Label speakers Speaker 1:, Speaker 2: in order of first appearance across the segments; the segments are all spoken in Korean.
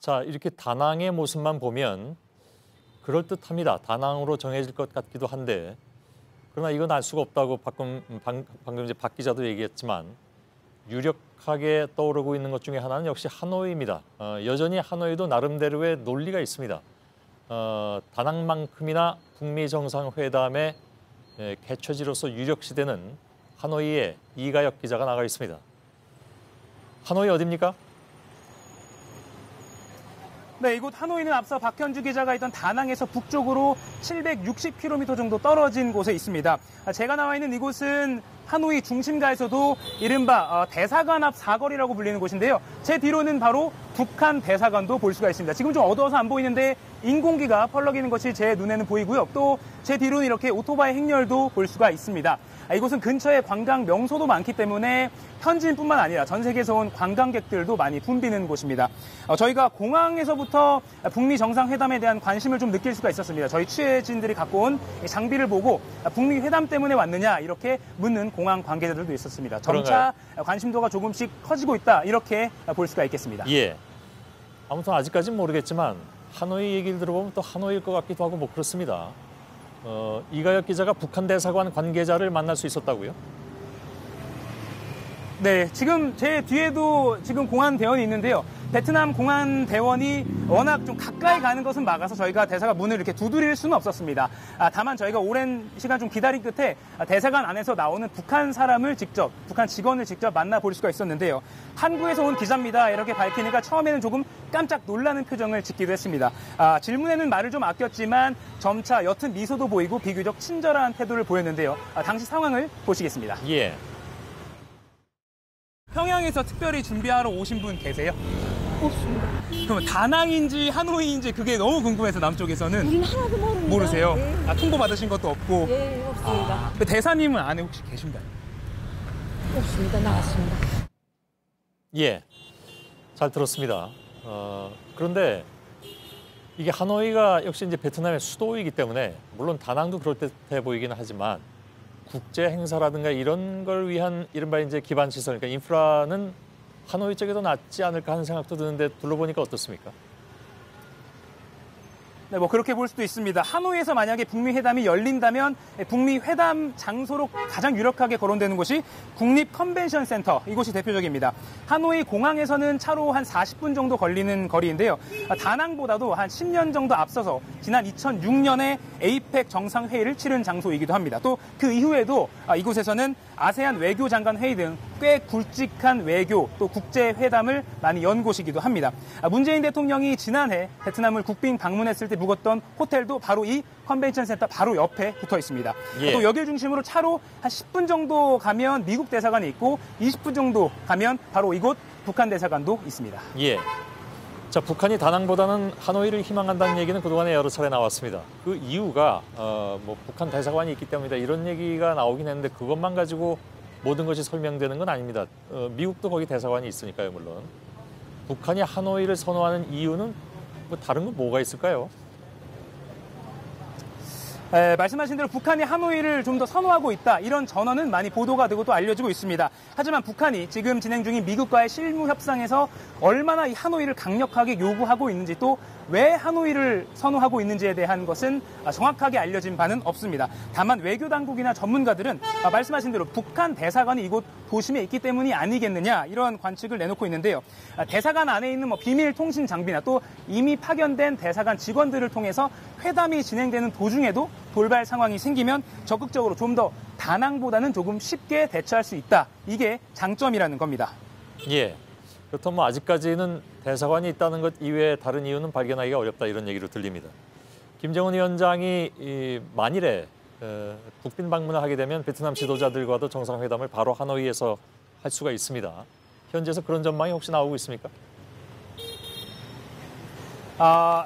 Speaker 1: 자, 이렇게 다낭의 모습만 보면 그럴듯합니다. 다낭으로 정해질 것 같기도 한데 그러나 이건 알 수가 없다고 방금 이제 박 기자도 얘기했지만 유력하게 떠오르고 있는 것 중에 하나는 역시 하노이입니다. 여전히 하노이도 나름대로의 논리가 있습니다. 다낭만큼이나 북미 정상회담의 개최지로서 유력시되는 하노이에 이가혁 기자가 나가 있습니다. 하노이 어디입니까?
Speaker 2: 네, 이곳 하노이는 앞서 박현주 기자가 있던 다낭에서 북쪽으로 760km 정도 떨어진 곳에 있습니다. 제가 나와 있는 이곳은 하노이 중심가에서도 이른바 대사관 앞 사거리라고 불리는 곳인데요. 제 뒤로는 바로 북한 대사관도 볼 수가 있습니다. 지금 좀 어두워서 안 보이는데 인공기가 펄럭이는 것이 제 눈에는 보이고요. 또 제 뒤로는 이렇게 오토바이 행렬도 볼 수가 있습니다. 이곳은 근처에 관광 명소도 많기 때문에 현지인뿐만 아니라 전 세계에서 온 관광객들도 많이 붐비는 곳입니다. 저희가 공항에서부터 북미 정상회담에 대한 관심을 좀 느낄 수가 있었습니다. 저희 취재진들이 갖고 온 장비를 보고 북미 회담 때문에 왔느냐 이렇게 묻는 공항 관계자들도 있었습니다. 점차 관심도가 조금씩 커지고 있다 이렇게 볼 수가 있겠습니다.
Speaker 1: 예. 아무튼 아직까지는 모르겠지만 하노이 얘기를 들어보면 또 하노이일 것 같기도 하고 뭐 그렇습니다. 이가혁 기자가 북한 대사관 관계자를 만날 수 있었다고요?
Speaker 2: 네, 지금 제 뒤에도 지금 공안 대원이 있는데요. 베트남 공안 대원이 워낙 좀 가까이 가는 것은 막아서 저희가 대사관 문을 이렇게 두드릴 수는 없었습니다. 다만 저희가 오랜 시간 좀 기다린 끝에 대사관 안에서 나오는 북한 사람을 직접, 북한 직원을 직접 만나볼 수가 있었는데요. 한국에서 온 기자입니다. 이렇게 밝히니까 처음에는 조금 깜짝 놀라는 표정을 짓기도 했습니다. 질문에는 말을 좀 아꼈지만 점차 옅은 미소도 보이고 비교적 친절한 태도를 보였는데요. 당시 상황을 보시겠습니다.
Speaker 1: 예.
Speaker 2: 평양에서 특별히 준비하러 오신 분 계세요?
Speaker 3: 없습니다.
Speaker 2: 그럼 다낭인지 하노이인지 그게 너무 궁금해서 남쪽에서는
Speaker 3: 우리는 하나도 모릅니다.
Speaker 2: 모르세요?
Speaker 3: 네.
Speaker 2: 통보 받으신 것도 없고?
Speaker 3: 네, 없습니다.
Speaker 2: 대사님은 안에 혹시 계신가요?
Speaker 3: 없습니다. 나갔습니다.
Speaker 1: 예, 잘 들었습니다. 그런데 이게 하노이가 역시 이제 베트남의 수도이기 때문에 물론 다낭도 그럴 듯해 보이기는 하지만 국제 행사라든가 이런 걸 위한 이른바 이제 기반 시설, 그러니까 인프라는 하노이 쪽에 더 낫지 않을까 하는 생각도 드는데 둘러보니까 어떻습니까?
Speaker 2: 네, 뭐 그렇게 볼 수도 있습니다. 하노이에서 만약에 북미 회담이 열린다면 북미 회담 장소로 가장 유력하게 거론되는 곳이 국립 컨벤션 센터, 이곳이 대표적입니다. 하노이 공항에서는 차로 한 40분 정도 걸리는 거리인데요. 다낭보다도 한 10년 정도 앞서서 지난 2006년에 에이펙 정상회의를 치른 장소이기도 합니다. 또 그 이후에도 이곳에서는 아세안 외교장관 회의 등 꽤 굵직한 외교 또 국제회담을 많이 연 곳이기도 합니다. 문재인 대통령이 지난해 베트남을 국빈 방문했을 때 묵었던 호텔도 바로 이 컨벤션 센터 바로 옆에 붙어 있습니다.
Speaker 1: 예.
Speaker 2: 또 여길 중심으로 차로 한 10분 정도 가면 미국 대사관이 있고 20분 정도 가면 바로 이곳 북한 대사관도 있습니다.
Speaker 1: 예. 자, 북한이 다낭보다는 하노이를 희망한다는 얘기는 그동안에 여러 차례 나왔습니다. 그 이유가 뭐 북한 대사관이 있기 때문이다 이런 얘기가 나오긴 했는데 그것만 가지고 모든 것이 설명되는 건 아닙니다. 미국도 거기 대사관이 있으니까요, 물론. 북한이 하노이를 선호하는 이유는 뭐 다른 건 뭐가 있을까요?
Speaker 2: 말씀하신 대로 북한이 하노이를 좀 더 선호하고 있다. 이런 전언은 많이 보도가 되고 또 알려지고 있습니다. 하지만 북한이 지금 진행 중인 미국과의 실무 협상에서 얼마나 이 하노이를 강력하게 요구하고 있는지 또 왜 하노이를 선호하고 있는지에 대한 것은 정확하게 알려진 바는 없습니다. 다만 외교당국이나 전문가들은 말씀하신 대로 북한 대사관이 이곳 도심에 있기 때문이 아니겠느냐 이런 관측을 내놓고 있는데요. 대사관 안에 있는 비밀 통신 장비나 또 이미 파견된 대사관 직원들을 통해서 회담이 진행되는 도중에도 돌발 상황이 생기면 적극적으로 좀 더 다낭보다는 조금 쉽게 대처할 수 있다. 이게 장점이라는 겁니다.
Speaker 1: 예. 그렇다면 뭐 아직까지는 대사관이 있다는 것 이외에 다른 이유는 발견하기가 어렵다 이런 얘기로 들립니다. 김정은 위원장이 만일에 국빈 방문을 하게 되면 베트남 지도자들과도 정상회담을 바로 하노이에서 할 수가 있습니다. 현지에서 그런 전망이 혹시 나오고 있습니까?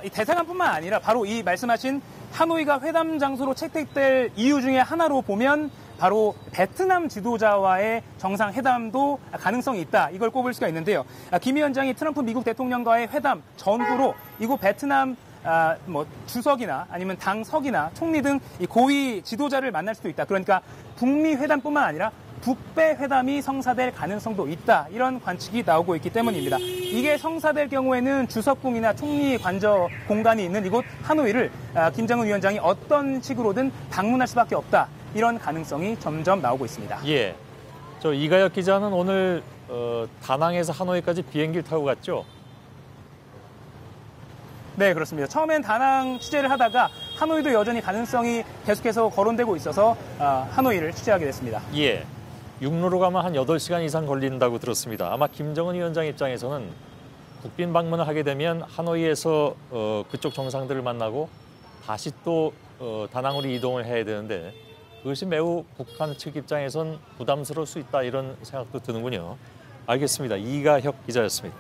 Speaker 2: 이 대사관뿐만 아니라 바로 이 말씀하신 하노이가 회담 장소로 채택될 이유 중에 하나로 보면 바로 베트남 지도자와의 정상회담도 가능성이 있다. 이걸 꼽을 수가 있는데요. 김 위원장이 트럼프 미국 대통령과의 회담 전후로 이곳 베트남 주석이나 아니면 당석이나 총리 등 이 고위 지도자를 만날 수도 있다. 그러니까 북미 회담뿐만 아니라 북배 회담이 성사될 가능성도 있다. 이런 관측이 나오고 있기 때문입니다. 이게 성사될 경우에는 주석궁이나 총리 관저 공간이 있는 이곳 하노이를 김정은 위원장이 어떤 식으로든 방문할 수밖에 없다. 이런 가능성이 점점 나오고 있습니다.
Speaker 1: 예. 저 이가혁 기자는 오늘 다낭에서 하노이까지 비행기를 타고 갔죠?
Speaker 2: 네, 그렇습니다. 처음엔 다낭 취재를 하다가 하노이도 여전히 가능성이 계속해서 거론되고 있어서 하노이를 취재하게 됐습니다.
Speaker 1: 예. 육로로 가면 한 8시간 이상 걸린다고 들었습니다. 아마 김정은 위원장 입장에서는 국빈 방문을 하게 되면 하노이에서 그쪽 정상들을 만나고 다시 또 다낭으로 이동을 해야 되는데 그것이 매우 북한 측 입장에선 부담스러울 수 있다 이런 생각도 드는군요. 알겠습니다. 이가혁 기자였습니다.